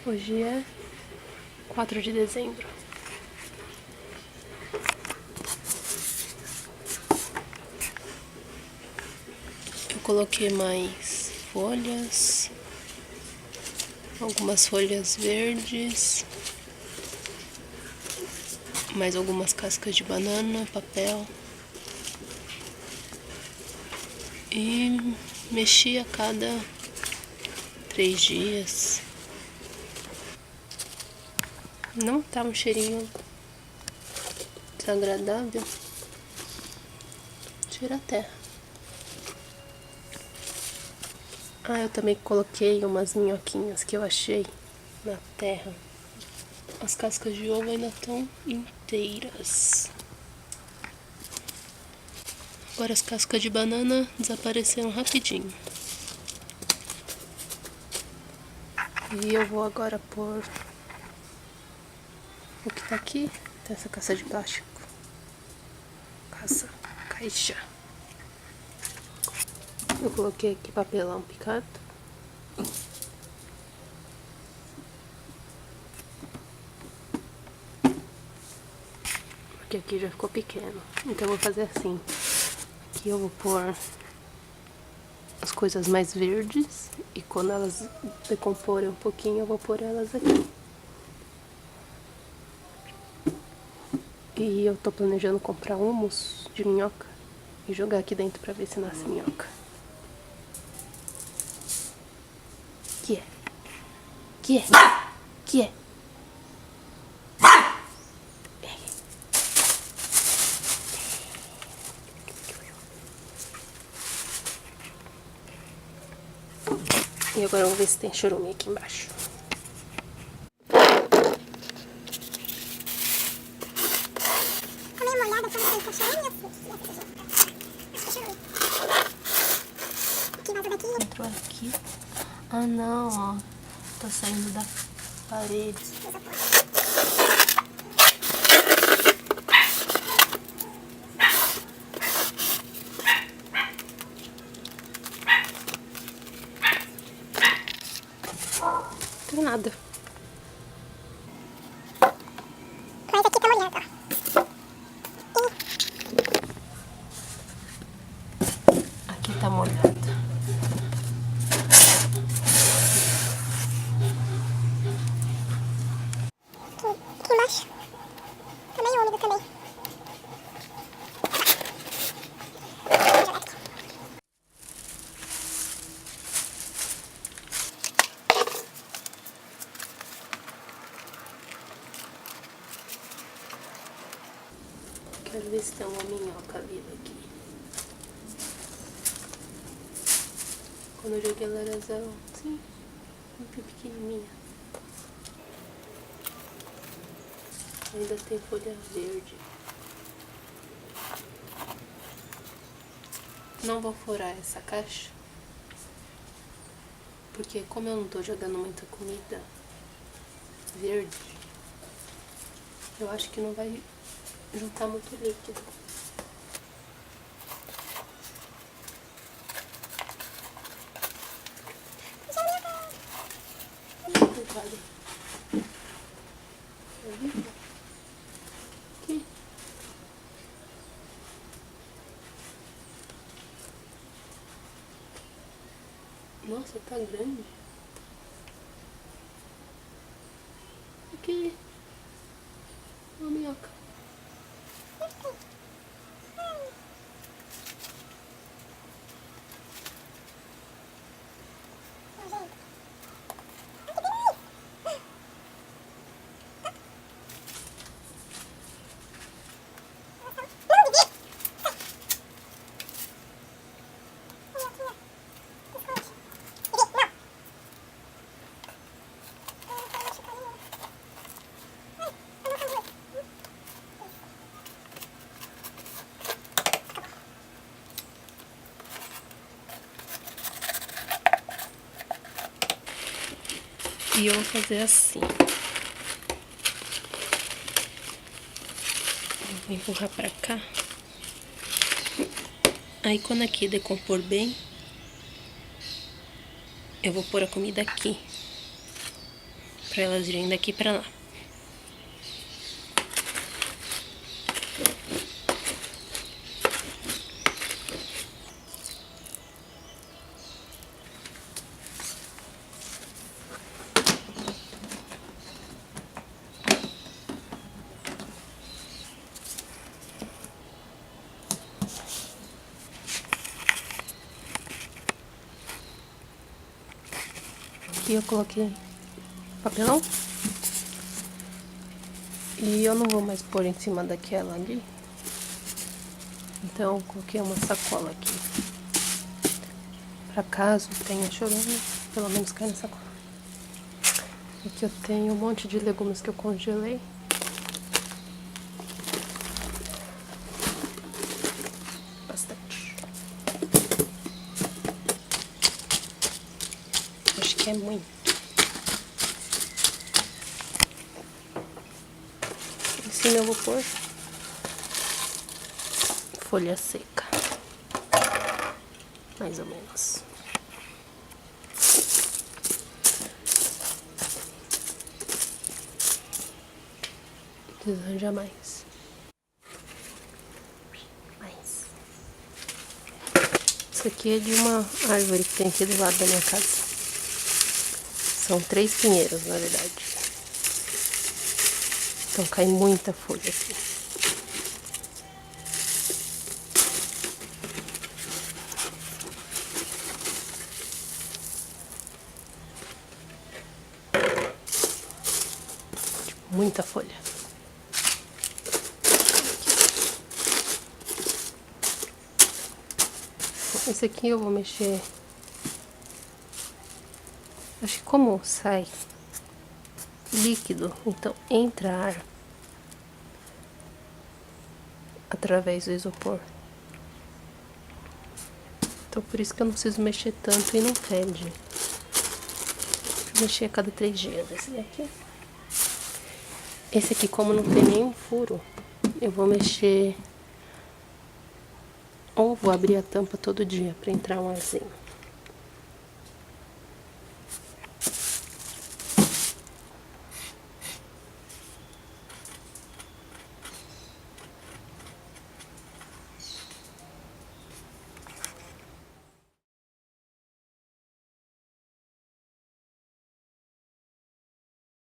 Hoje é 4 de dezembro. Eu coloquei mais folhas, algumas folhas verdes, mais algumas cascas de banana, papel. E mexi a cada 3 dias. Não tá um cheirinho desagradável. Tira a terra. Ah, eu também coloquei umas minhoquinhas que eu achei na terra. As cascas de ovo ainda estão inteiras. Agora as cascas de banana desapareceram rapidinho. E eu vou agora pôr o que tá aqui. Tem essa caixa de plástico. Caixa. Eu coloquei aqui papelão picado. Porque aqui já ficou pequeno. Então eu vou fazer assim. Aqui eu vou pôr as coisas mais verdes. E quando elas decomporem um pouquinho, eu vou pôr elas aqui. E eu tô planejando comprar humus de minhoca e jogar aqui dentro pra ver se nasce minhoca. Que é? E agora eu vou ver se tem chorume aqui embaixo. Entrou aqui. Ah, não, ó. Tá saindo da parede. Não tem nada. Mas aqui tá molhado, ó. Aqui tá molhado. Aqui embaixo. Tá meio úmido também. Quero ver se tem uma minhoca viva aqui. Quando eu joguei ela era assim, muito pequenininha. Ainda tem folha verde. Não vou furar essa caixa, porque como eu não tô jogando muita comida verde, eu acho que não vai juntar muito líquido. Coitada. Aqui. Nossa, tá grande. Aqui. Uma minhoca. E eu vou fazer assim. Vou empurrar pra cá. Aí quando aqui decompor bem, eu vou pôr a comida aqui. para elas irem daqui para lá. Aqui eu coloquei papelão. E eu não vou mais pôr em cima daquela ali. Então eu coloquei uma sacola aqui. Pra caso tenha chorume, pelo menos cai na sacola. Aqui eu tenho um monte de legumes que eu congelei. Bastante. Acho que é muito. Em cima eu vou pôr folha seca. Mais ou menos. Desanja mais. Isso aqui é de uma árvore que tem aqui do lado da minha casa. São 3 pinheiros, na verdade. Então cai muita folha aqui. Muita folha. Esse aqui eu vou mexer. Acho que como sai líquido, então entra ar através do isopor. Então por isso que eu não preciso mexer tanto e não fede. Vou mexer a cada 3 dias. Esse aqui, como não tem nenhum furo, eu vou mexer, ou vou abrir a tampa todo dia para entrar um arzinho.